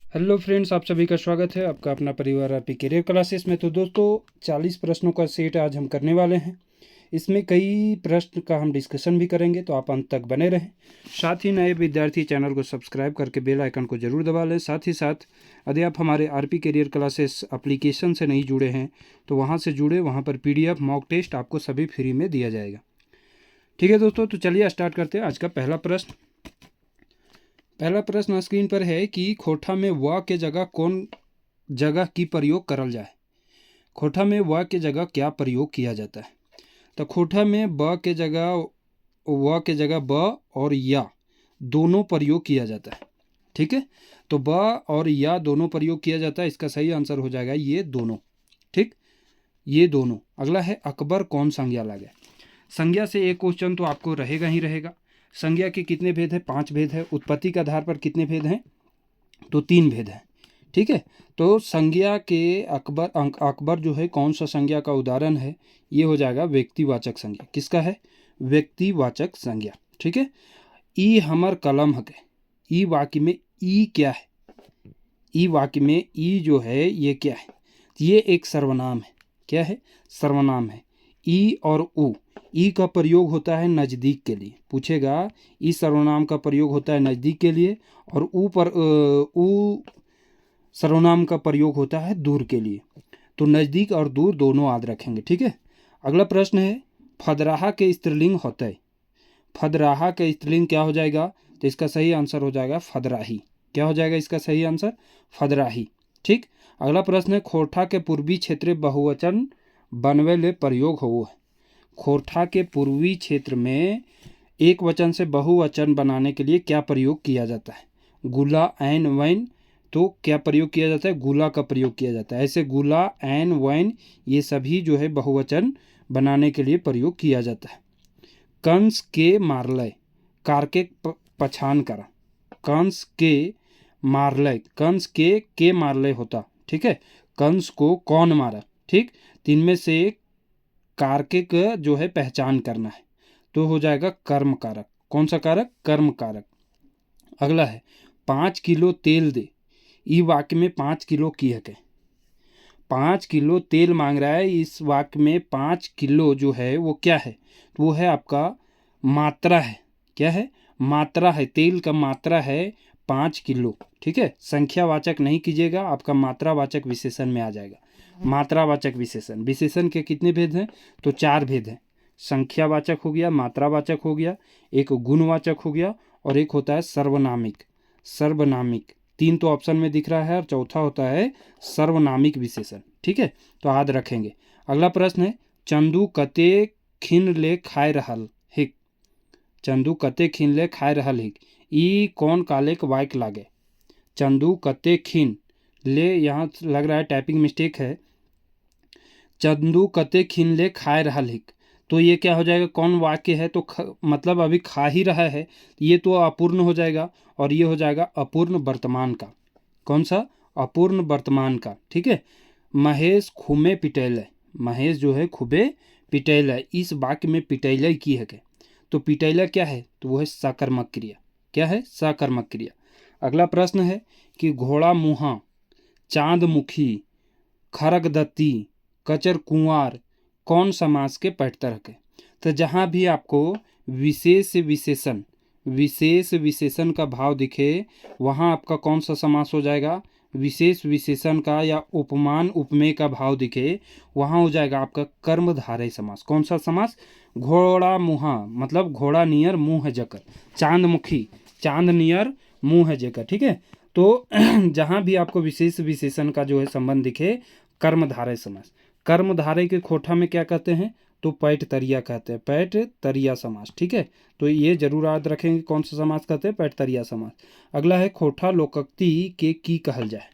Hello friends, आप सभी का स्वागत है आपका अपना परिवार आरपी करियर क्लासेस में। तो दोस्तों 40 प्रश्नों का सेट आज हम करने वाले हैं। इसमें कई प्रश्न का हम डिस्कशन भी करेंगे, तो आप अंत तक बने रहें। साथ ही नए विद्यार्थी चैनल को सब्सक्राइब करके बेल आइकन को जरूर दबा लें। साथ ही साथ यदि आप हमारे आरपी करियर क्लासेस एप्लीकेशन से नहीं जुड़े हैं तो वहाँ से जुड़े, वहाँ पर PDF मॉक टेस्ट आपको सभी फ्री में दिया जाएगा। ठीक है दोस्तों, तो चलिए स्टार्ट करते हैं आज का पहला प्रश्न। पहला प्रश्न स्क्रीन पर है कि खोठा में व के जगह कौन जगह की प्रयोग करल जाए। खोठा में व के जगह क्या प्रयोग किया जाता है? तो खोठा में ब के जगह व के जगह ब और या दोनों प्रयोग किया जाता है। ठीक है, तो ब और या दोनों प्रयोग किया जाता है। इसका सही आंसर हो जाएगा ये दोनों। ठीक, ये दोनों। अगला है अकबर कौन संज्ञा लागे। संज्ञा से एक क्वेश्चन तो आपको रहेगा ही रहेगा। संज्ञा के कितने भेद है? 5 भेद है। उत्पत्ति के आधार पर कितने भेद हैं? तो 3 भेद हैं। ठीक है, तो संज्ञा के अकबर जो है कौन सा संज्ञा का उदाहरण है? ये हो जाएगा व्यक्तिवाचक संज्ञा। किसका है? व्यक्तिवाचक संज्ञा। ठीक है, ई हमर कलम हके। ई वाक्य में ई क्या है? ई वाक्य में ई जो है ये क्या है? ये एक सर्वनाम है। क्या है? सर्वनाम है। ई और ऊ, ई का प्रयोग होता है नज़दीक के लिए। पूछेगा ई सर्वनाम का प्रयोग होता है नज़दीक के लिए, और ऊ पर ऊ सर्वनाम का प्रयोग होता है दूर के लिए। तो नज़दीक और दूर दोनों याद रखेंगे। ठीक है, अगला प्रश्न है फदराहा के स्त्रीलिंग होता है। फदराहा के स्त्रीलिंग क्या हो जाएगा? तो इसका सही आंसर हो जाएगा फदराही। क्या हो जाएगा इसका सही आंसर? फदराही। ठीक, अगला प्रश्न है खोरठा के पूर्वी क्षेत्र बहुवचन बनवे ले प्रयोग हो है। खोरठा के पूर्वी क्षेत्र में एक वचन से बहुवचन बनाने के लिए क्या प्रयोग किया जाता है? गुला एन वैन। तो क्या प्रयोग किया जाता है? गुला का प्रयोग किया जाता है। ऐसे गुला एन वैन ये सभी जो है बहुवचन बनाने के लिए प्रयोग किया जाता है। कंस के मारलय कार के पछान करा। कंस के मारलय, कंस के मारलय होता। ठीक है, कंस को कौन मारा? ठीक, तीन में से कारक जो है पहचान करना है, तो हो जाएगा कर्म कारक। कौन सा कारक? कर्म कारक। अगला है 5 किलो तेल दे। ई वाक्य में 5 किलो की है। 5 किलो तेल मांग रहा है। इस वाक्य में 5 किलो जो है वो क्या है? तो वो है आपका मात्रा है। क्या है? मात्रा है। तेल का मात्रा है 5 किलो। ठीक है, संख्यावाचक नहीं कीजिएगा, आपका मात्रावाचक विशेषण में आ जाएगा। मात्रावाचक विशेषण, विशेषण के कितने भेद हैं? तो 4 भेद हैं। संख्यावाचक हो गया, मात्रावाचक हो गया, एक गुणवाचक हो गया, और एक होता है सर्वनामिक। सर्वनामिक 3 तो ऑप्शन में दिख रहा है, और चौथा होता है सर्वनामिक विशेषण। ठीक है, तो याद रखेंगे। अगला प्रश्न है चंदू कते खिन ले खाए रहल हिक। चंदू कते खिन ले खाए रहल हिक, ई कौन काले के वाइक लागे। चंदू कते खिन ले, यहाँ लग रहा है टाइपिंग मिस्टेक है। चंदू कते खिन ले खाए रहल हिक, तो ये क्या हो जाएगा? कौन वाक्य है? तो मतलब अभी खा ही रहा है, ये तो अपूर्ण हो जाएगा, और ये हो जाएगा अपूर्ण वर्तमान का। कौन सा? अपूर्ण वर्तमान का। ठीक है, महेश खुमे पिटैल। महेश जो है खुबे पिटैल है। इस वाक्य में पिटैल की है के, तो पिटैल क्या है? तो वो है सकर्मक क्रिया। क्या है? सकर्मक क्रिया। अगला प्रश्न है कि घोड़ा मुहा, चांद मुखी, खरगदत्ती, कचर कुंवार कौन समास के पैठतर है? तो जहाँ भी आपको विशेष विशेषण का भाव दिखे, वहाँ आपका कौन सा समास हो जाएगा? विशेष विशेषण का या उपमान उपमेय का भाव दिखे, वहाँ हो जाएगा आपका कर्मधारय समास। कौन सा समास? घोड़ा मुहा मतलब घोड़ा नियर मुंह है जकर। चांदमुखी, चांद नियर मुंह है जकर। ठीक है, तो जहाँ भी आपको विशेष विशेषण का जो है संबंध दिखे, कर्मधारय समास। कर्मधारय के खोठा में क्या कहते हैं? तो पैठ तरिया कहते हैं। पैठ तरिया समास। ठीक है, तो ये जरूर याद रखेंगे कौन सा समास कहते हैं? पैठ तरिया समास। अगला है खोठा लोकोक्ति के की कहल जाए।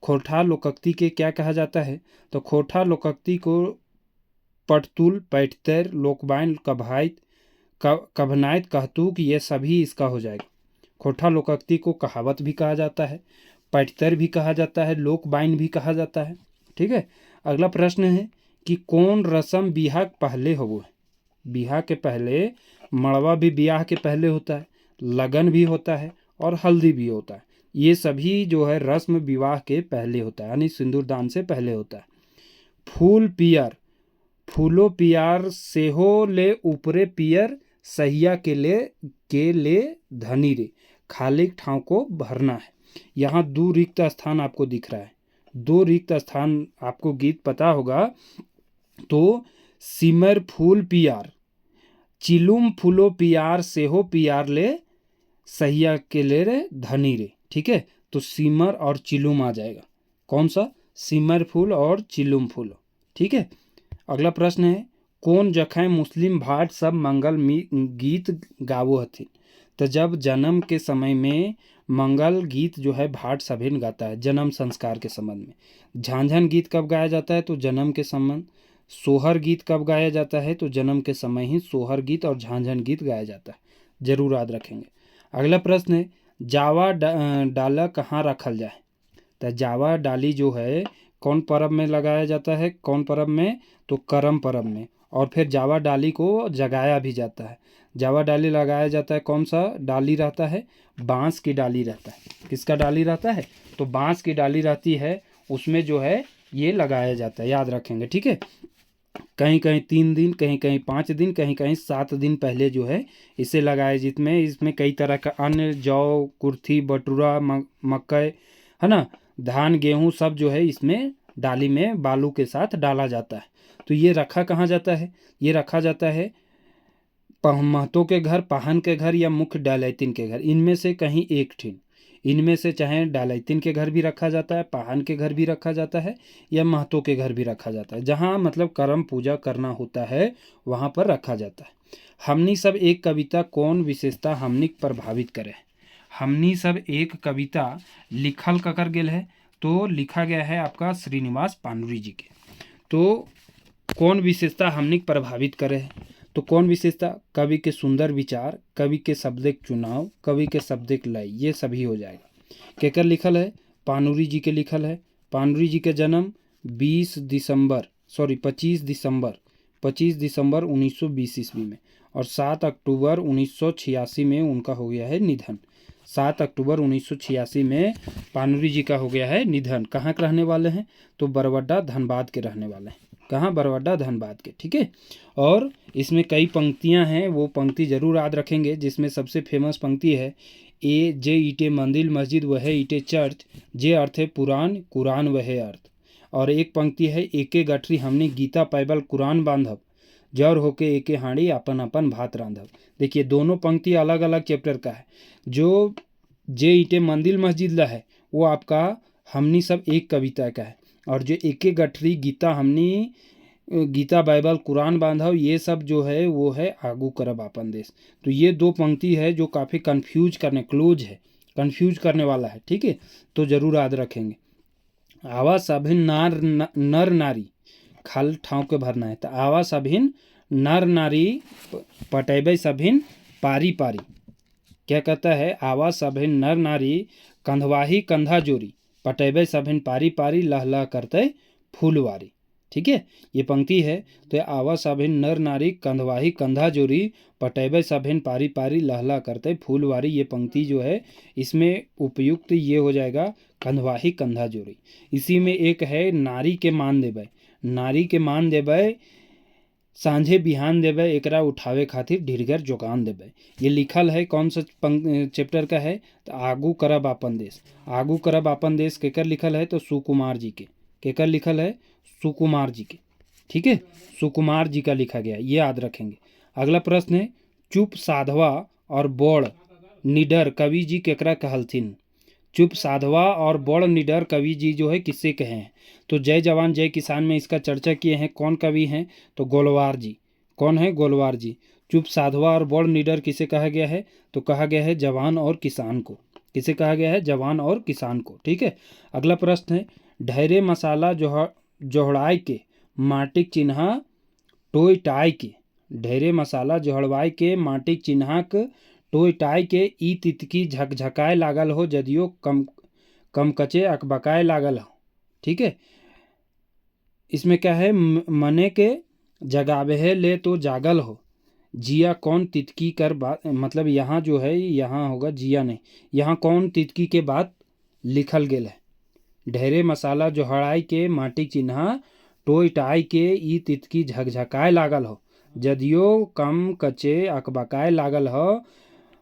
खोठा लोकोक्ति के क्या कहा जाता है? तो खोठा लोकोक्ति को पटतुल, पैठतर, लोकबाइन, कभाइत, कभनाइत, कहतूक, ये सभी इसका हो जाएगा। खोठा लोकोक्ति को कहावत भी कहा जाता है, पैठतर भी कहा जाता है, लोकबाइन भी कहा जाता है। ठीक है, अगला प्रश्न है कि कौन रस्म बियाह पहले हो? है बियाह के पहले, मड़वा भी बियाह के पहले होता है, लगन भी होता है, और हल्दी भी होता है। ये सभी जो है रस्म विवाह के पहले होता है, यानी सिंदूरदान से पहले होता है। फूल पियर, फूलो पियार सेहो ले ऊपरे पियर, सहिया के ले धनी रे, खाली ठाव को भरना है। यहाँ 2 रिक्त स्थान आपको दिख रहा है, 2 रिक्त स्थान आपको गीत पता होगा। तो सिमर फूल पियार, चिलुम फूलो पियार सेहो पियार ले, सहिया के ले रे धनी रे। ठीक है, तो सिमर और चिलुम आ जाएगा। कौन सा? सिमर फूल और चिलुम फूल। ठीक है, अगला प्रश्न है, कौन जखें मुस्लिम भाट सब मंगल गीत गावो हथिन। तो जब जन्म के समय में मंगल गीत जो है भाट सभिन गाता है, जन्म संस्कार के संबंध में। झांझन गीत कब गाया जाता है? तो जन्म के संबंध। सोहर गीत कब गाया जाता है? तो जन्म के समय ही सोहर गीत और झांझन गीत गाया जाता है। जरूर याद रखेंगे। अगला प्रश्न है, जावा डाला कहाँ रखल जाए। तो जावा डाली जो है कौन पर्व में लगाया जाता है? कौन पर्व में? तो करम पर्व में। और फिर जावा डाली को जगाया भी जाता है। जावा डाली लगाया जाता है, कौन सा डाली रहता है? बांस की डाली रहता है। किसका डाली रहता है? तो बांस की डाली रहती है, उसमें जो है ये लगाया जाता है, याद रखेंगे। ठीक है, कहीं कहीं 3 दिन, कहीं कहीं 5 दिन, कहीं कहीं 7 दिन पहले जो है इसे लगाए, जिसमें इसमें कई तरह का अन्न, जौ, कुर्थी, बटुरा, मकई, है ना, धान, गेहूं सब जो है इसमें डाली में बालू के साथ डाला जाता है। तो ये रखा कहाँ जाता है? ये रखा जाता है महतों के घर, पाहन के घर या मुख्य डालैतिन के घर, इनमें से कहीं एक ठिन। इनमें से चाहे डालैतिन के घर भी रखा जाता है, पाहन के घर भी रखा जाता है, या महतों के घर भी रखा जाता है। जहाँ मतलब कर्म पूजा करना होता है वहाँ पर रखा जाता है। हमनी सब एक कविता कौन विशेषता हमनी प्रभावित करे? हमनी सब एक कविता लिखल ककर गेल है? तो लिखा गया है आपका श्रीनिवास पानुरी जी के। तो कौन विशेषता हमनी प्रभावित करे है? तो कौन विशेषता? कवि के सुंदर विचार, कवि के शब्दिक चुनाव, कवि के शब्दिक लय, ये सभी हो जाएगा। केकर लिखल है? पानुरी जी के लिखल है। पानुरी जी के जन्म 25 दिसंबर 1920 ईस्वी में, और 7 अक्टूबर 1986 में उनका हो गया है निधन। 7 अक्टूबर 1986 में पानुरी जी का हो गया है निधन। कहाँ के रहने वाले हैं? तो बरवड्डा धनबाद के रहने वाले हैं। कहाँ? बरवड्डा धनबाद के। ठीक है, और इसमें कई पंक्तियां हैं, वो पंक्ति जरूर याद रखेंगे। जिसमें सबसे फेमस पंक्ति है, ए जे ईटे मंदिर मस्जिद वह ईटे चर्च, जे अर्थ है पुराण, कुरान वह अर्थ। और एक पंक्ति है, एके गठरी हमने गीता पैबल कुरान बांधब, जौर होके एके हांडी अपन अपन भात रांधब। देखिए दोनों पंक्ति अलग अलग चैप्टर का है। जो जे ईटे मंदिर मस्जिद ला है वो आपका हमनी सब एक कविता का है, और जो एके गठरी गीता हमनी गीता बाइबल कुरान बांधव, ये सब जो है वो है आगू करब आपन देश। तो ये 2 पंक्ति है जो काफ़ी कंफ्यूज करने वाला है। ठीक है, तो जरूर याद रखेंगे। आवा सभिन नर नारी, खाल ठाव के भरना है। तो आवा सभिन नर नारी पटेबे सभिन पारी पारी। क्या कहता है? आवा सभिन नर नारी कंधवाही कंधा जोरी, पटेबे सभिन पारी पारी, लह लह करते फूलवारी। ठीक है, ये पंक्ति है। तो आवा सभिन नर नारी कंधवाही कंधा जोरी, पटेबे सभिन पारी पारी, लहला करते फूलवारी। ये पंक्ति जो है इसमें उपयुक्त ये हो जाएगा कंधवाही कंधा जोरी। इसी में एक है, नारी के मान देबै, नारी के मान देबै, सांझे बिहान देबै, एकरा उठावे खातिर ढिरगर जोगान देबै। ये लिखल है कौन सा चैप्टर का है? तो आगू करब आपन देश। आगू करब आपन देश केकर लिखल है? तो सुकुमार जी के। केकर लिखल है? सुकुमार जी के। ठीक है, सुकुमार जी का लिखा गया, ये याद रखेंगे। अगला प्रश्न है, चुप साधवा और बड़ निडर कवि जी केकरा कहलथिन? चुप साधवा और बड़ निडर कवि जी जो है किससे कहे हैं? तो जय जवान जय किसान में इसका चर्चा किए हैं। कौन कवि हैं? तो गोलवार जी। कौन है? गोलवार जी। चुप साधवा और बड़ निडर किसे कहा गया है? तो कहा गया है जवान और किसान को। किसे कहा गया है? जवान और किसान को। ठीक है, अगला प्रश्न है, ढेरे मसाला जोहड़ाई के माटिक चिन्हा टोय टाई के, ढेरे मसाला जोहड़वाई के माटिक चिन्हाक टोय टाई के, ई तितकी झकझकाए लागल हो, जदियो कम कचे अकबकाए लागल हो। ठीक है, इसमें क्या है? मने के जगावे ले तो जागल हो, जिया कौन तितकी कर बात, मतलब यहाँ जो है यहाँ होगा जिया नहीं, यहाँ कौन तितकी के बात लिखल गेल है। ढेरे मसाला जो हड़ाई के माटी चिन्हा टोय टाई के ई तितकी झकझकाए लागल हो, जदियो कम कचे अकबकाए लागल हो,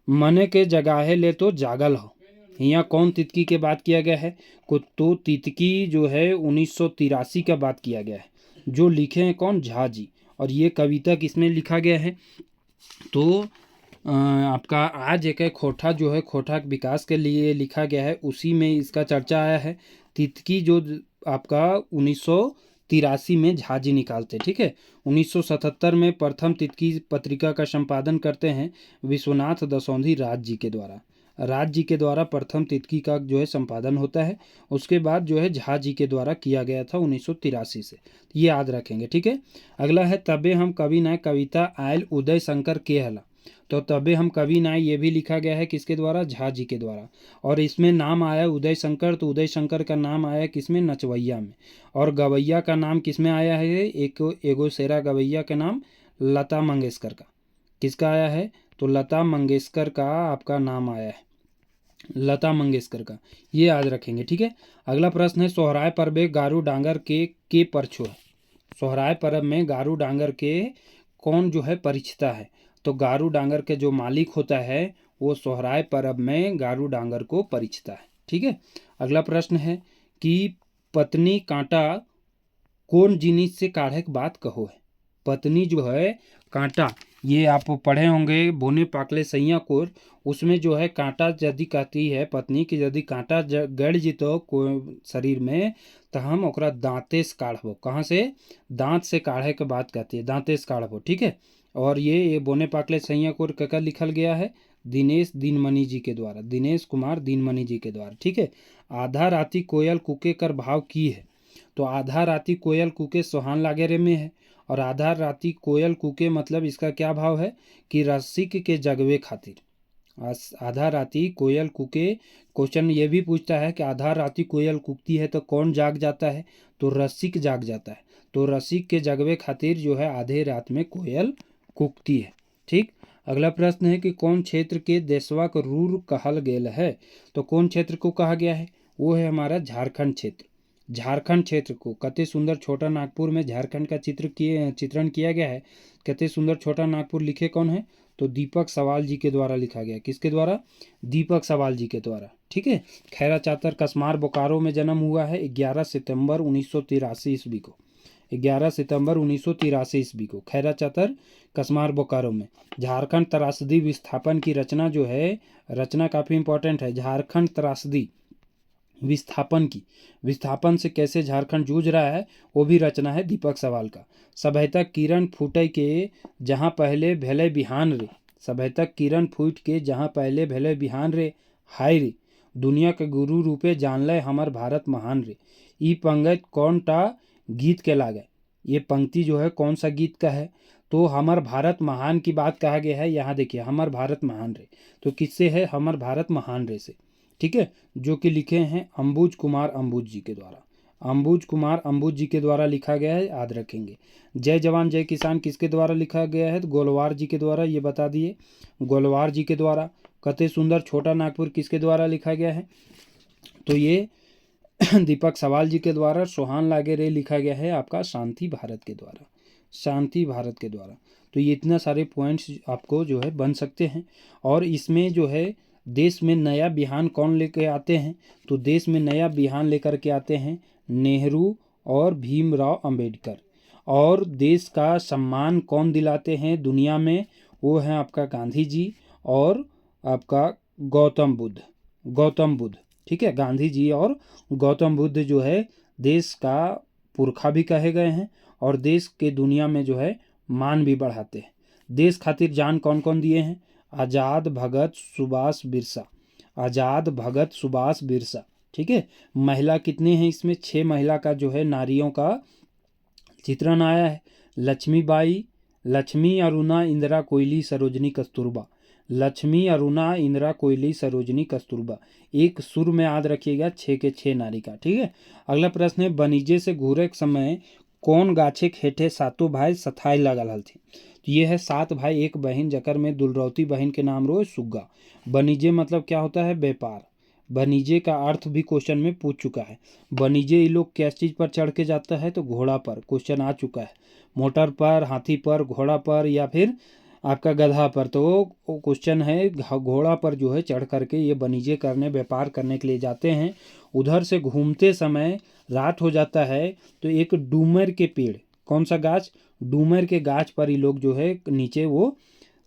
मने के जगाहे ले तो जागल हो। यहाँ कौन तितकी के बात किया गया है? तो तितकी जो है 1983 का बात किया गया है, जो लिखे हैं कौन? झा जी। और ये कविता किसमें लिखा गया है? तो आपका आज एक खोटा जो है, खोटा विकास के लिए लिखा गया है, उसी में इसका चर्चा आया है। तितकी जो आपका 1983 में झा जी निकालते, ठीक है। 1977 में प्रथम तितकी पत्रिका का संपादन करते हैं विश्वनाथ दसौंधी राज जी के द्वारा। राज जी के द्वारा प्रथम तितकी का जो है संपादन होता है। उसके बाद जो है झा जी के द्वारा किया गया था 1983 से। ये याद रखेंगे, ठीक है। अगला है तबे हम कवि नाय कविता आयल उदय शंकर के हला। तो तबे हम कवि नाय ये भी लिखा गया है किसके द्वारा? झा जी के द्वारा। और इसमें नाम आया उदय शंकर, तो उदय शंकर का नाम आया किसमें? नचवैया में। और गवैया का नाम किसमें आया है? एगो शेरा गवैया का नाम लता मंगेशकर का। किसका आया है? तो लता मंगेशकर का आपका नाम आया है, लता मंगेशकर का। ये याद रखेंगे, ठीक है। अगला प्रश्न है सोहराय पर्व गारू डांगर के परछो है। सोहराय पर्व में गारू डांगर के कौन जो है परिचिता है? तो गारू डांगर के जो मालिक होता है वो सोहराय पर्व में गारू डांगर को परिचिता है, ठीक है। अगला प्रश्न है कि पत्नी कांटा कौन जिनिस से काढ़े के बात कहो है। पत्नी जो है कांटा, ये आप पढ़े होंगे बोने पाकले सैया कोर, उसमें जो है कांटा यदि कहती है पत्नी कि यदि कांटा गड़ जितो कोई शरीर में, तो हम ओकरा दांते से काढ़बो। कहाँ से? दांत से काढ़े के बात कहती है, दांते से काढ़बो, ठीक है। और ये बोने पाकले सैया कोर कका लिखल गया है दिनेश दीनमणि जी के द्वारा, दिनेश कुमार दीनमणि जी के द्वारा, ठीक है। आधा राती कोयल कुके कर भाव की है। तो आधा राती कोयल कुके सोहान लागे रे में है। और आधा राती कोयल कुके मतलब इसका क्या भाव है कि रसिक के जगवे खातिर। आधा राती कोयल कुके, क्वेश्चन ये भी पूछता है कि आधा राती कोयल कुकती है तो कौन जाग जाता है? तो रसिक जाग जाता है। तो रसिक के जगवे खातिर जो है आधे रात में कोयल कुकती है, ठीक। अगला प्रश्न है कि कौन क्षेत्र के देशवा को रूर कहल गेल है? तो कौन क्षेत्र को कहा गया है? वो है हमारा झारखंड क्षेत्र। झारखंड क्षेत्र को कते सुंदर छोटा नागपुर में झारखंड का चित्रण किया गया है। कते सुंदर छोटा नागपुर लिखे कौन है? तो दीपक सवाल जी के द्वारा लिखा गया। किसके द्वारा? दीपक सवाल जी के द्वारा, ठीक है। खैरा चातर कसमार बोकारो में जन्म हुआ है 11 सितंबर 1983 ईस्वी को। 11 सितंबर 1983 ईस्वी को खैरा चातर कसमार बोकारो में। झारखंड त्रासदी विस्थापन की रचना जो है, रचना काफ़ी इंपॉर्टेंट है। झारखंड त्रासदी विस्थापन की, विस्थापन से कैसे झारखंड जूझ रहा है, वो भी रचना है दीपक सवाल का। सभ्यता किरण फूटे के जहाँ पहले भेले बिहान रे। सभ्यता किरण फूट के जहाँ पहले भेले बिहान रे, हाय रे दुनिया के गुरु रूपे जान ले हमर भारत महान रे। ई पंगत कौन टा गीत के लागे? ये पंक्ति जो है कौन सा गीत का है? तो हमर भारत महान की बात कहा गया है। यहाँ देखिए हमर भारत महान रे, तो किससे है? हमर भारत महान रे से, ठीक है। जो कि लिखे हैं अंबुज कुमार अंबुज जी के द्वारा। अंबुज कुमार अंबुज जी के द्वारा लिखा गया है, याद रखेंगे। जय जवान जय किसान किसके द्वारा लिखा गया है? तो गोलवार जी के द्वारा, ये बता दिए, गोलवार जी के द्वारा। कते सुंदर छोटा नागपुर किसके द्वारा लिखा गया है? तो ये दीपक सवाल जी के द्वारा। सोहान लागे रे लिखा गया है आपका शांति भारत के द्वारा, शांति भारत के द्वारा। तो ये इतना सारे पॉइंट्स आपको जो है बन सकते हैं। और इसमें जो है देश में नया बिहान कौन लेकर आते हैं? तो देश में नया बिहान लेकर के आते हैं नेहरू और भीमराव अंबेडकर। और देश का सम्मान कौन दिलाते हैं दुनिया में? वो है आपका गांधी जी और आपका गौतम बुद्ध, गौतम बुद्ध, ठीक है। गांधी जी और गौतम बुद्ध जो है देश का पुरखा भी कहे गए हैं और देश के दुनिया में जो है मान भी बढ़ाते हैं। देश खातिर जान कौन कौन दिए हैं? आज़ाद भगत सुभाष बिरसा, आज़ाद भगत सुभाष बिरसा, ठीक है। महिला कितने हैं इसमें? 6 महिला का जो है नारियों का चित्रण आया है। लक्ष्मीबाई, लक्ष्मी अरुणा इंदिरा कोयली सरोजनी कस्तूरबा, लक्ष्मी अरुणा इंदिरा कोयली सरोजनी कस्तूरबा। एक सुर में याद रखिएगा 6 के 6 नारी का, ठीक है। अगला प्रश्न है बनीजे से घूरे के समय कौन गाछे खेठे सातों भाई सथाई लगल हलथी। तो ये है 7 भाई 1 बहन जकर में दुलरौती बहन के नाम रो सुग्गा। बनीजे मतलब क्या होता है? व्यापार। बनीजे का अर्थ भी क्वेश्चन में पूछ चुका है। बनीजे ये लोग किस चीज़ पर चढ़ के जाता है, तो घोड़ा पर, क्वेश्चन आ चुका है। मोटर पर, हाथी पर, घोड़ा पर या फिर आपका गधा पर, तो क्वेश्चन है घोड़ा पर जो है चढ़ करके ये बनीजे करने, व्यापार करने के लिए जाते हैं। उधर से घूमते समय रात हो जाता है, तो एक डूमर के पेड़, कौन सा गाछ, डूमर के गाछ पर ये लोग जो है नीचे वो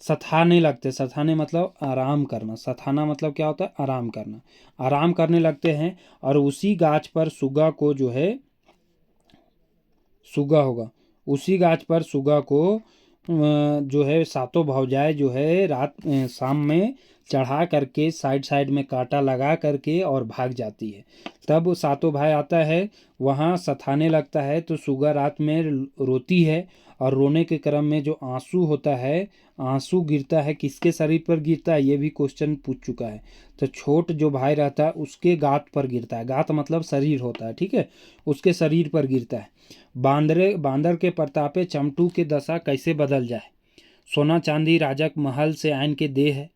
सथाने लगते। सथाने मतलब आराम करना, सथाना मतलब क्या होता है, आराम करना। आराम करने लगते हैं और उसी गाछ पर सुगा को जो है, सुगा होगा, उसी गाछ पर सुगा को जो है सातों भौजाएं जो है रात शाम में चढ़ा करके साइड साइड में कांटा लगा करके और भाग जाती है। तब वो सातों भाई आता है, वहाँ सथाने लगता है, तो सुगा रात में रोती है और रोने के क्रम में जो आंसू होता है, आंसू गिरता है, किसके शरीर पर गिरता है ये भी क्वेश्चन पूछ चुका है। तो छोट जो भाई रहता है उसके गात पर गिरता है, गात मतलब शरीर होता है, ठीक है, उसके शरीर पर गिरता है। बांदर के प्रतापे चमटू के दशा कैसे बदल जाए। सोना चांदी राजक महल से आन के दे है,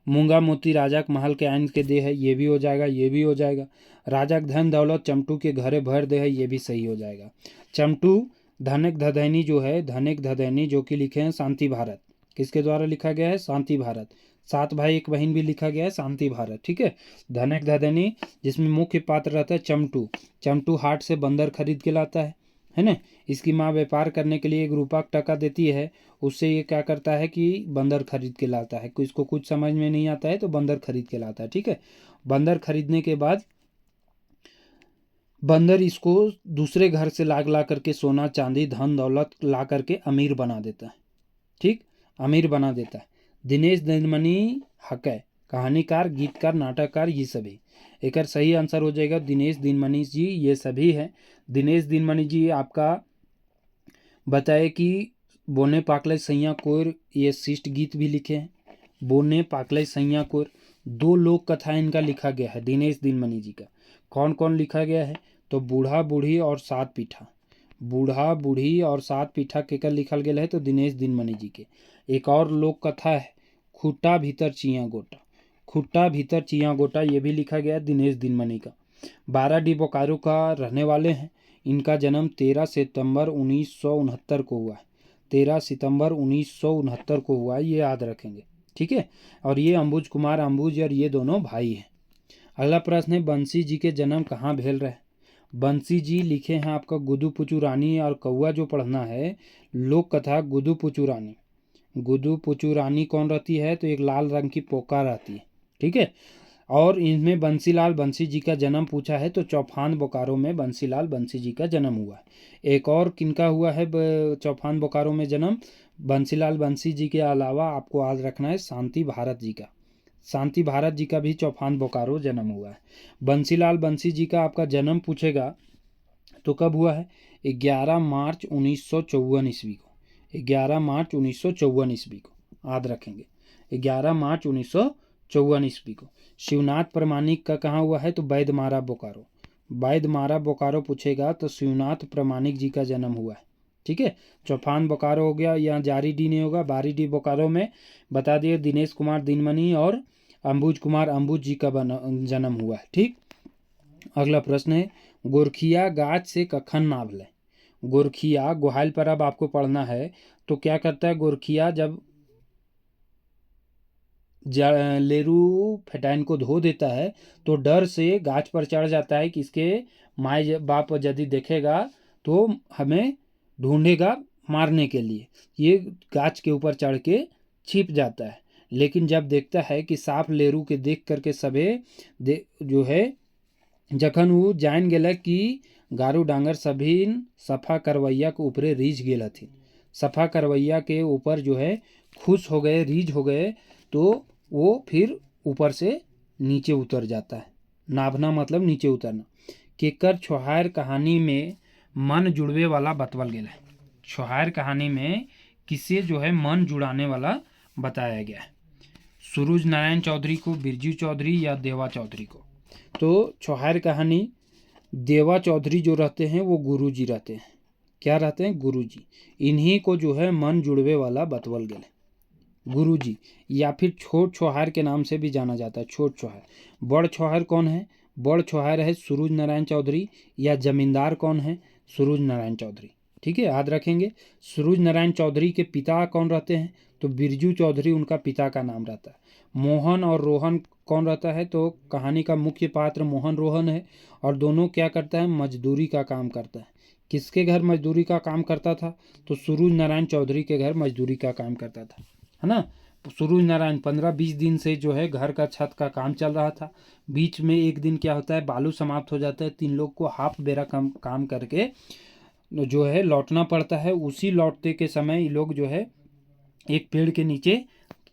मूंगा मोती राजक महल के आन के दे है, ये भी हो जाएगा, ये भी हो जाएगा। राजक धन दौलत चमटू के घरे भर दे है, ये भी सही हो जाएगा। चमटू धनिक धदैनी जो है, धनिक धदैनी जो कि लिखे हैं शांति भारत, किसके द्वारा लिखा गया है, शांति भारत। 7 भाई 1 बहन भी लिखा गया है शांति भारत, ठीक है। धनिक धदैनी जिसमें मुख्य पात्र रहता है चमटू। चमटू हाट से बंदर खरीद के लाता है ना। इसकी माँ व्यापार करने के लिए 1 रुपया टका देती है, उससे ये क्या करता है कि बंदर खरीद के लाता है। इसको कुछ समझ में नहीं आता है तो बंदर खरीद के लाता है, ठीक है। बंदर खरीदने के बाद बंदर इसको दूसरे घर से ला करके सोना चांदी धन दौलत ला करके अमीर बना देता है, ठीक, अमीर बना देता है। दिनेश दिनमणि हकै, कहानीकार, गीतकार, नाटककार, ये सभी। एक सही आंसर हो जाएगा दिनेश दिनमणि जी, ये सभी है। दिनेश दिनमणि जी आपका बताए कि बोने पाकले सैया कोर, ये शिष्ट गीत भी लिखे हैं। बोने पाकले सैया कोर 2 लोक कथा इनका लिखा गया है दिनेश दिनमणि जी का। कौन कौन लिखा गया है, तो बूढ़ा बूढ़ी और 7 पीठा। बूढ़ा बूढ़ी और 7 पीठा केकर लिखल गया है, तो दिनेश दिनमणि जी के। एक और लोक कथा है खुट्टा भीतर चिया गोटा, खुट्टा भीतर चिया गोटा, ये भी लिखा गया है दिनेश दिनमणि का। 12 डी बोकारो का रहने वाले हैं। इनका जन्म 13 सितंबर 1969 को हुआ है, 13 सितंबर 1969 को हुआ है, ये याद रखेंगे, ठीक है। और ये अंबुज कुमार अंबुज और ये दोनों भाई हैं। अगला प्रश्न है बंसी जी के जन्म कहाँ भेल रहे। बंसी जी लिखे हैं आपका गुदू पुचू रानी, और कौआ जो पढ़ना है लोक कथा गुदू पुचू रानी। गुदू पुचू रानी कौन रहती है, तो एक लाल रंग की पोका रहती है, ठीक है। और इनमें बंसीलाल बंसी जी का जन्म पूछा है, तो चौफान बोकारो में बंसीलाल बंसी जी का जन्म हुआ है। एक और किनका हुआ है चौफान बोकारो में जन्म, बंसीलाल बंसी जी के अलावा आपको याद रखना है शांति भारत जी का। शांति भारत जी का भी चौफान बोकारो जन्म हुआ है। बंसीलाल बंसी जी का आपका जन्म पूछेगा तो कब हुआ है, 11 मार्च 1954 ईस्वी को। 11 मार्च 1954 ईस्वी को याद रखेंगे, 11 मार्च 1954 ईस्वी को। शिवनाथ प्रमाणिक का कहाँ हुआ है, तो बैदमारा बोकारो। बैदमारा बोकारो पूछेगा तो शिवनाथ प्रमाणिक जी का जन्म हुआ है, ठीक है। चौफान बोकारो हो गया, यहाँ जारी डी नहीं होगा। 12 डी बोकारो में बता दिए दिनेश कुमार दिनमणि और अंबुज कुमार अंबुज जी का जन्म हुआ है, ठीक। अगला प्रश्न है गोरखिया गाछ से कखन नाभ ले। गोरखिया गोहाल पर अब आपको पढ़ना है, तो क्या करता है गोरखिया, जब लेरू फेटाइन को धो देता है तो डर से गाछ पर चढ़ जाता है कि इसके माए बाप यदि देखेगा तो हमें ढूंढेगा मारने के लिए। ये गाछ के ऊपर चढ़ के छिप जाता है, लेकिन जब देखता है कि साफ लेरू के देख करके सबे जो है जखन वो जान गेल कि गारू डांगर सभी सफा करवैया के ऊपरे रीझ गेल हथिन, सफा करवैया के ऊपर जो है खुश हो गए, रीझ हो गए, तो वो फिर ऊपर से नीचे उतर जाता है। नाभना मतलब नीचे उतरना। केकर छोहार कहानी में मन जुड़वे वाला बतवल गेल है। छोहार कहानी में किसे जो है मन जुड़ाने वाला बताया गया है, सूरज नारायण चौधरी को, बिरजू चौधरी या देवा चौधरी को। तो छोहार कहानी देवा चौधरी जो रहते हैं वो गुरुजी रहते हैं। क्या रहते हैं, गुरुजी। इन्हीं को जो है मन जुड़वे वाला बतवल गेल है। गुरुजी, या फिर छोट छोहार के नाम से भी जाना जाता है, छोट छोहार। बड़ छोहार कौन है? बड़ छोहार है सूरज नारायण चौधरी। या जमींदार कौन है? सूरज नारायण चौधरी। ठीक है, याद रखेंगे। सूरज नारायण चौधरी के पिता कौन रहते हैं? तो बिरजू चौधरी उनका पिता का नाम रहता है। मोहन और रोहन कौन रहता है? तो कहानी का मुख्य पात्र मोहन रोहन है, और दोनों क्या करता है? मजदूरी का काम करता है। किसके घर मजदूरी का काम करता था? तो सूरज नारायण चौधरी के घर मजदूरी का काम करता था, है ना। सूरज नारायण 15-20 दिन से जो है घर का छत का काम चल रहा था। बीच में एक दिन क्या होता है, बालू समाप्त हो जाता है, 3 लोग को हाफ बेरा काम करके जो है लौटना पड़ता है। उसी लौटते के समय ये लोग जो है एक पेड़ के नीचे,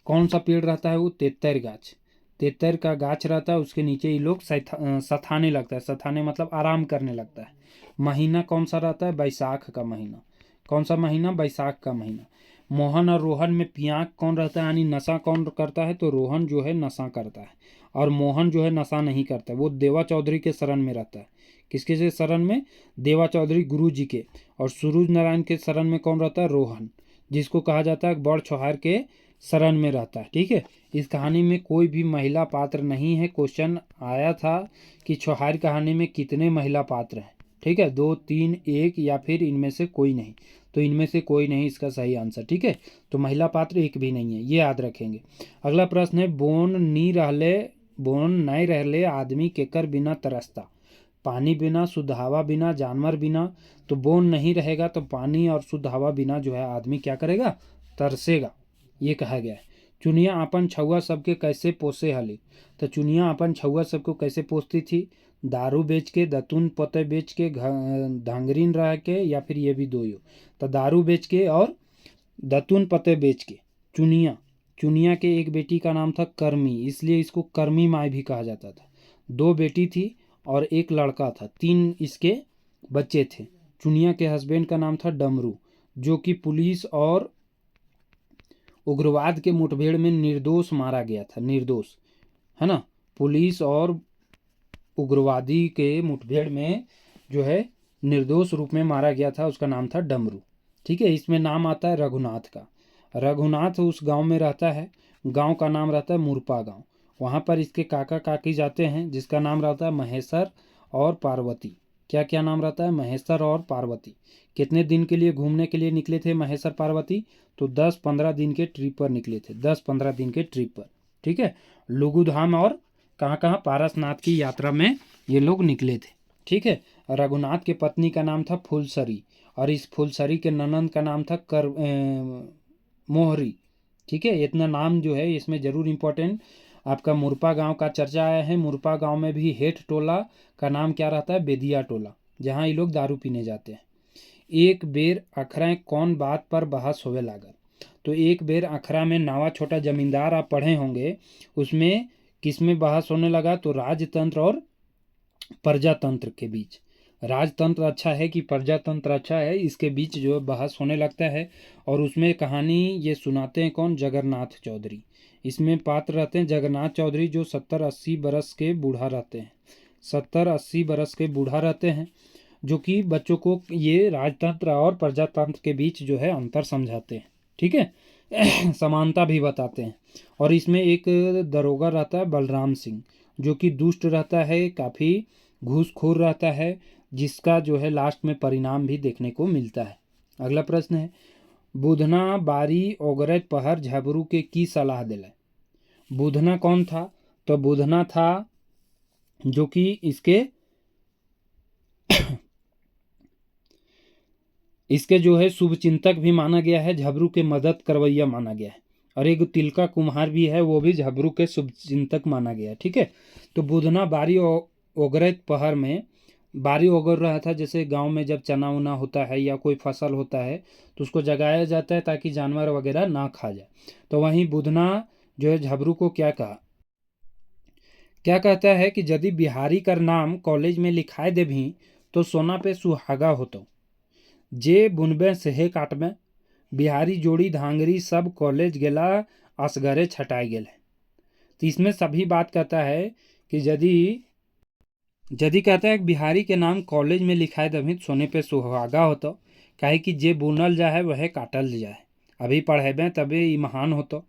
कौन सा पेड़ रहता है वो? तेतर गाछ। तेतर का गाछ रहता है, उसके नीचे ये लोग सथाने लगता है। सथाने मतलब आराम करने लगता है। महीना कौन सा रहता है? बैसाख का महीना। कौन सा महीना? बैसाख का महीना। मोहन और रोहन में पियांक कौन रहता है, यानी नशा कौन करता है? तो रोहन जो है नशा करता है, और मोहन जो है नशा नहीं करता, वो देवा चौधरी के शरण में रहता है। किसके से शरण में? देवा चौधरी गुरु जी के। और सूरज नारायण के शरण में कौन रहता है? रोहन, जिसको कहा जाता है बड़ छोहार के शरण में रहता है। ठीक है, इस कहानी में कोई भी महिला पात्र नहीं है। क्वेश्चन आया था कि छोहार कहानी में कितने महिला पात्र हैं? ठीक है, 2, 3, 1 या फिर इनमें से कोई नहीं। तो इनमें से कोई नहीं इसका सही आंसर। ठीक है, तो महिला पात्र एक भी नहीं है, ये याद रखेंगे। अगला प्रश्न है, बोन नहीं रहले आदमी केकर बिना तरसता। पानी बिना, शुद्ध हवा बिना, जानवर बिना। तो बोन नहीं रहेगा तो पानी और शुद्ध हवा बिना जो है आदमी क्या करेगा? तरसेगा, ये कहा गया है। चुनिया अपन छुआ सबके कैसे पोसे हली। तो चुनिया अपन छुआ सबको कैसे पोसती थी? दारू बेच के, दतून पते बेच के, धांगरीन रह के, या फिर ये भी दो ही हो। तो दारू बेच के और दतून पते बेच के। चुनिया चुनिया के एक बेटी का नाम था कर्मी, इसलिए इसको कर्मी माई भी कहा जाता था। 2 बेटी थी और 1 लड़का था, 3 इसके बच्चे थे। चुनिया के हस्बैंड का नाम था डमरू, जो कि पुलिस और उग्रवाद के मुठभेड़ में निर्दोष मारा गया था। निर्दोष, है ना। पुलिस और उग्रवादी के मुठभेड़ में जो है निर्दोष रूप में मारा गया था, उसका नाम था डमरू। ठीक है, इसमें नाम आता है रघुनाथ का। रघुनाथ उस गांव में रहता है, गांव का नाम रहता है मुरपा गांव। वहां पर इसके काका काकी जाते हैं, जिसका नाम रहता है महेश्वर और पार्वती। क्या क्या नाम रहता है? महेश्वर और पार्वती। कितने दिन के लिए घूमने के लिए निकले थे महेश्वर पार्वती? तो 10-15 दिन के ट्रिप पर निकले थे, 10-15 दिन के ट्रिप पर। ठीक है, लुगुधाम और कहाँ कहाँ? पारसनाथ की यात्रा में ये लोग निकले थे। ठीक है, रघुनाथ के पत्नी का नाम था फुलसरी, और इस फुलसरी के ननंद का नाम था मोहरी। ठीक है, इतना नाम जो है इसमें जरूर इंपॉर्टेंट। आपका मुरपा गांव का चर्चा आया है। मुरपा गांव में भी हेठ टोला का नाम क्या रहता है? बेदिया टोला, जहां ये लोग दारू पीने जाते हैं। एक बेर अखरा कौन बात पर बहस होवे लागल। तो एक बेर अखरा में नावा छोटा जमींदार आप पढ़े होंगे, उसमें किसमें बहस होने लगा? तो राजतंत्र और प्रजातंत्र के बीच। राजतंत्र अच्छा है कि प्रजातंत्र अच्छा है, इसके बीच जो बहस होने लगता है। और उसमें कहानी ये सुनाते हैं कौन? जगन्नाथ चौधरी। इसमें पात्र रहते हैं जगन्नाथ चौधरी, जो 70-80 बरस के बूढ़ा रहते हैं। 70-80 बरस के बूढ़ा रहते हैं, जो कि बच्चों को ये राजतंत्र और प्रजातंत्र के बीच जो है अंतर समझाते हैं। ठीक है समानता भी बताते हैं। और इसमें एक दरोगा रहता है बलराम सिंह, जो कि दुष्ट रहता है, काफ़ी घूसखोर रहता है, जिसका जो है लास्ट में परिणाम भी देखने को मिलता है। अगला प्रश्न है, बुधना बारी ओगरत पहर झबरू के की सलाह दिला। बुधना कौन था? तो बुधना था जो कि इसके जो है शुभ चिंतक भी माना गया है, झबरू के मदद करवैया माना गया है। और एक तिलका कुम्हार भी है, वो भी झबरू के शुभ चिंतक माना गया है। ठीक है, तो बुधना बारी ओगरत पहर में बारी ओगर रहा था। जैसे गांव में जब चना उना होता है या कोई फसल होता है तो उसको जगाया जाता है ताकि जानवर वगैरह ना खा जाए। तो वहीं बुधना जो है झबरू को क्या कहा? क्या कहता है कि यदि बिहारी कर नाम कॉलेज में लिखाए देभी तो सोना पे सुहागा होतो। जे बुनबे सेहे काटबे। बिहारी जोड़ी धांगरी सब कॉलेज गेला, असगरे छटाई गेले। तो इसमें सभी बात कहता है कि यदि कहता है कि बिहारी के नाम कॉलेज में लिखाए दभी सोने पे सुहागा होतो, काहे कि जे बुनल जाए वह काटल जाए। अभी पढ़ेबे तबे ई महान होतो।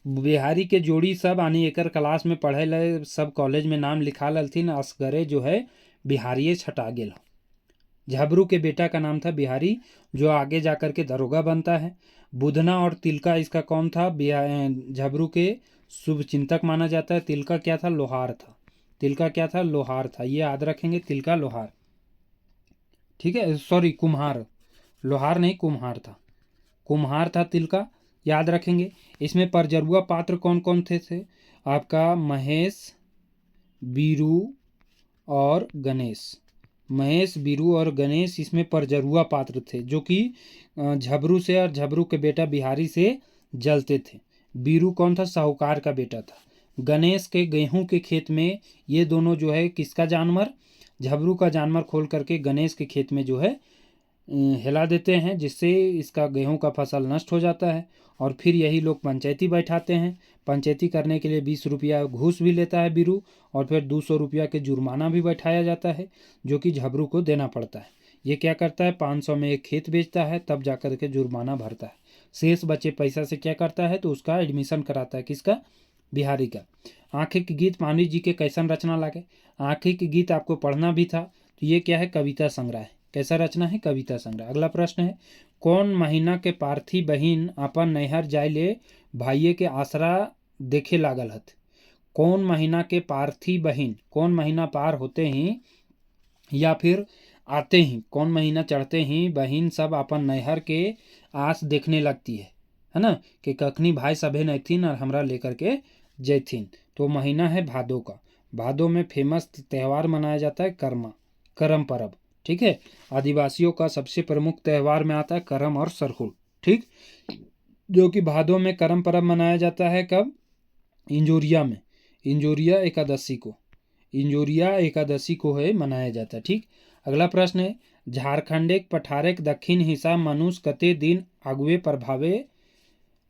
बिहारी के जोड़ी सब आनी एकर क्लास में पढ़े ले, सब कॉलेज में नाम लिखा ललथिन, असगरे जो है बिहारिये छटा गेल। झबरू के बेटा का नाम था बिहारी, जो आगे जाकर के दरोगा बनता है। बुधना और तिलका इसका कौन था? झबरू के शुभ चिंतक माना जाता है। तिलका क्या था? लोहार था। तिलका क्या था? लोहार था। ये याद रखेंगे, तिलका लोहार, ठीक है, सॉरी कुम्हार, लोहार नहीं कुम्हार था, कुम्हार था तिलका, याद रखेंगे। इसमें परजरुआ पात्र कौन कौन थे? आपका महेश, बीरू और गणेश। महेश, बीरू और गणेश इसमें परजरुआ पात्र थे, जो कि झबरू से और झबरू के बेटा बिहारी से जलते थे। बीरू कौन था? साहूकार का बेटा था। गणेश के गेहूं के खेत में ये दोनों जो है किसका जानवर? झबरू का जानवर खोल करके गणेश के खेत में जो है हिला देते हैं, जिससे इसका गेहूं का फसल नष्ट हो जाता है। और फिर यही लोग पंचायती बैठाते हैं। पंचायती करने के लिए 20 रुपया घूस भी लेता है बीरू, और फिर 200 रुपया के जुर्माना भी बैठाया जाता है, जो कि झबरू को देना पड़ता है। ये क्या करता है? 500 में एक खेत बेचता है, तब जाकर के जुर्माना भरता है। शेष बचे पैसा से क्या करता है? तो उसका एडमिशन कराता है। किसका? बिहारी का। आंखें के गीत मानवी जी के कैसन रचना लागे? आंखें के गीत आपको पढ़ना भी था, तो ये क्या है? कविता संग्रह है। कैसा रचना है? कविता संग्रह। अगला प्रश्न है, कौन महीना के पार्थी बहिन अपन नैहर जाय ले भाइये के आसरा देखे लागल हत? कौन महीना के पार्थी बहिन? कौन महीना पार होते ही या फिर आते ही, कौन महीना चढ़ते ही बहिन सब अपन नैहर के आस देखने लगती है ना, कि कखनी भाई सभे नैथिन और हमरा लेकर के जैथिन। तो महीना है भादो का। भादो में फेमस त्यौहार मनाया जाता है करम परब, ठीक है। आदिवासियों का सबसे प्रमुख त्यौहार में आता है करम और सरहुल, ठीक, जो कि भादो में करम परब मनाया जाता है। कब? इंजोरिया में, इंजोरिया एकादशी को, इंजोरिया एकादशी को है मनाया जाता है, ठीक। अगला प्रश्न है, झारखंडेक पठारेक दक्षिण हिस्सा मनुष्य कते दिन आगुए प्रभावे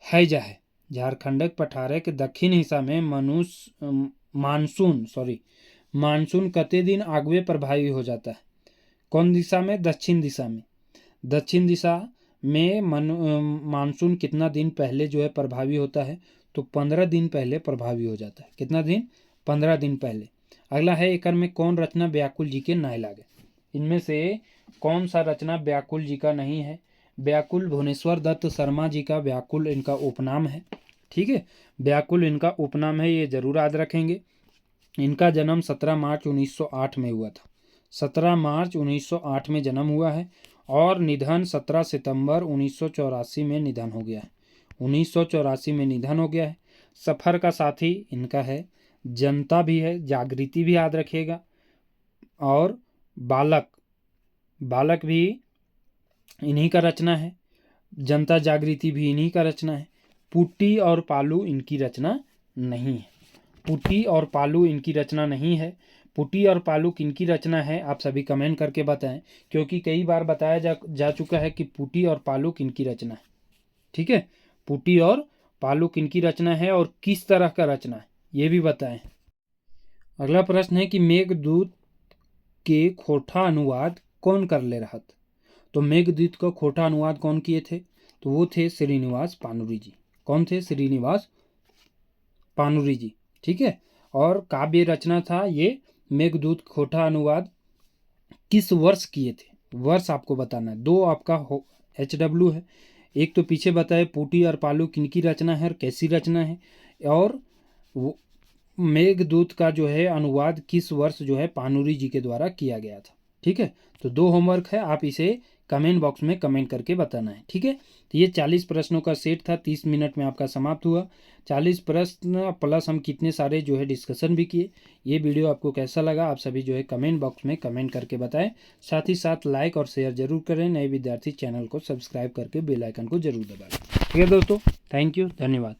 है जाए? झारखंडक पठारेक दक्षिण हिस्सा में मनुष्य मानसून कते दिन आगुए प्रभावी हो जाता है? कौन दिशा में? दक्षिण दिशा में। दक्षिण दिशा में मानसून कितना दिन पहले जो है प्रभावी होता है? तो 15 दिन पहले प्रभावी हो जाता है। कितना दिन? 15 दिन पहले। अगला है, एकर में कौन रचना व्याकुल जी के नाय लागे? इनमें से कौन सा रचना व्याकुल जी का नहीं है? व्याकुल भुवनेश्वर दत्त शर्मा जी का व्याकुल इनका उपनाम है, ठीक है। व्याकुल इनका उपनाम है, ये जरूर याद रखेंगे। इनका जन्म 17 मार्च 1908 में हुआ था। 17 मार्च 1908 में जन्म हुआ है और निधन 17 सितंबर 1984 में निधन हो गया है। 1984 में निधन हो गया है। सफ़र का साथी इनका है, जनता भी है, जागृति भी याद रखिएगा, और बालक भी इन्हीं का रचना है। जनता जागृति भी इन्हीं का रचना है। पुट्टी और पालू इनकी रचना नहीं है। पुट्टी और पालू इनकी रचना नहीं है। पुट्टी और पालू किनकी रचना है? आप सभी कमेंट करके बताएं, क्योंकि कई बार बताया जा चुका है कि पुट्टी और पालू किनकी रचना है, ठीक है। पुट्टी और पालू किनकी रचना है और किस तरह का रचना है, ये भी बताएं। अगला प्रश्न है कि मेघदूत के खोटा अनुवाद कौन कर ले रहा था? तो मेघदूत का खोटा अनुवाद कौन किए थे? तो वो थे श्रीनिवास पानुरी जी। कौन थे? श्रीनिवास पानुरी जी, ठीक है। और काव्य रचना था ये मेघदूत खोटा अनुवाद किस वर्ष किए थे? वर्ष आपको बताना है। 2 आपका HW है। एक तो पीछे बताए पुट्टी और पालू किनकी रचना है और कैसी रचना है, और मेघदूत का जो है अनुवाद किस वर्ष जो है पानुरी जी के द्वारा किया गया था, ठीक है। तो 2 होमवर्क है, आप इसे कमेंट बॉक्स में कमेंट करके बताना है, ठीक है। तो ये 40 प्रश्नों का सेट था, 30 मिनट में आपका समाप्त हुआ। 40 प्रश्न प्लस हम कितने सारे जो है डिस्कशन भी किए। ये वीडियो आपको कैसा लगा आप सभी जो है कमेंट बॉक्स में कमेंट करके बताएं। साथ ही साथ लाइक और शेयर जरूर करें। नए विद्यार्थी चैनल को सब्सक्राइब करके बेल आइकन को जरूर दबाएं। ठीक है दोस्तों, थैंक यू, धन्यवाद।